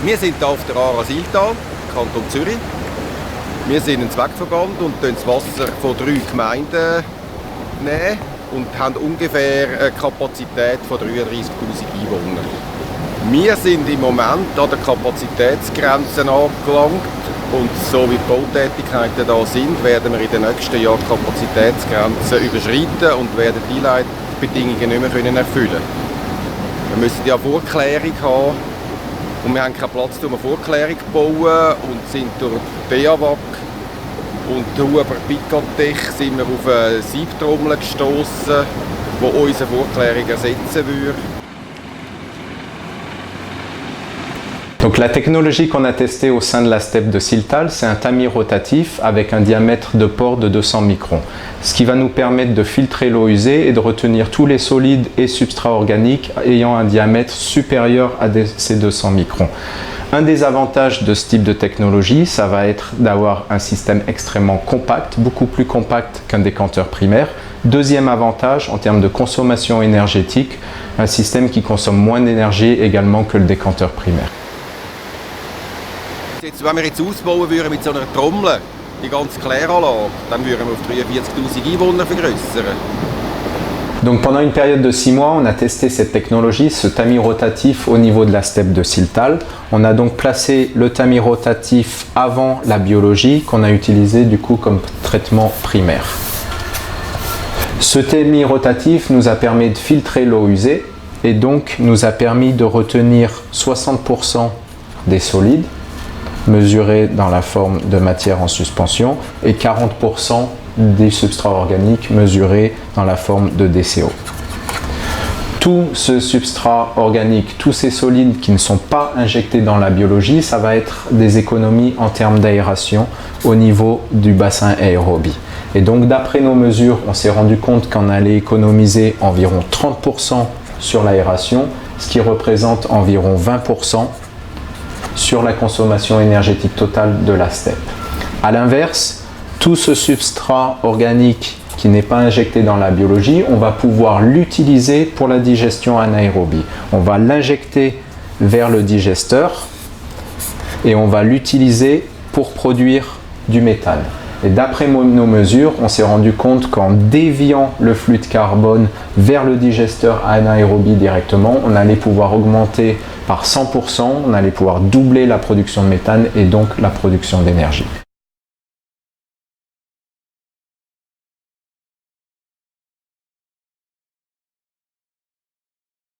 Wir sind hier auf der Aare Siltal, Kanton Zürich. Wir sind ein Zweckverband und nehmen das Wasser von 3 Gemeinden nehmen und haben ungefähr eine Kapazität von 33'000 Einwohnern. Wir sind im Moment an der Kapazitätsgrenze angelangt und so wie die Bautätigkeiten da sind, werden wir in den nächsten Jahren die Kapazitätsgrenze überschreiten und werden die Einleitbedingungen nicht mehr erfüllen können. Wir müssen ja Vorklärung haben und wir haben keinen Platz, um eine Vorklärung zu bauen und sind durch BAWAG und Huber Picotech sind wir auf eine Siebtrommel gestoßen, die unsere Vorklärung ersetzen würde. Donc la technologie qu'on a testée au sein de la steppe de Siltal, c'est un tamis rotatif avec un diamètre de pore de 200 microns, ce qui va nous permettre de filtrer l'eau usée et de retenir tous les solides et substrats organiques ayant un diamètre supérieur à ces 200 microns. Un des avantages de ce type de technologie, ça va être d'avoir un système extrêmement compact, beaucoup plus compact qu'un décanteur primaire. Deuxième avantage, en termes de consommation énergétique, un système qui consomme moins d'énergie également que le décanteur primaire. Wenn wir jetzt ausbauen würden mit so einer Trommel, die ganze Kläranlage, dann würden wir auf 43'000 Einwohner vergrößern. Donc pendant une période de 6 mois, on a testé cette technologie, ce tamis rotatif au niveau de la steppe de Siltal. On a donc placé le tamis rotatif avant la biologie qu'on a utilisé du coup comme traitement primaire. Ce tamis rotatif nous a permis de filtrer l'eau usée et donc nous a permis de retenir 60% des solides mesurés dans la forme de matière en suspension et 40% des substrats organiques mesurés dans la forme de DCO. Tout ce substrat organique, tous ces solides qui ne sont pas injectés dans la biologie, ça va être des économies en termes d'aération au niveau du bassin aérobie. Et donc d'après nos mesures, on s'est rendu compte qu'on allait économiser environ 30% sur l'aération, ce qui représente environ 20% sur la consommation énergétique totale de la steppe. A l'inverse, tout ce substrat organique qui n'est pas injecté dans la biologie, on va pouvoir l'utiliser pour la digestion anaérobie. On va l'injecter vers le digesteur et on va l'utiliser pour produire du méthane. Et d'après nos mesures, on s'est rendu compte qu'en déviant le flux de carbone vers le digesteur anaérobie directement, on allait pouvoir augmenter par 100%, on allait pouvoir doubler la production de méthane et donc la production d'énergie.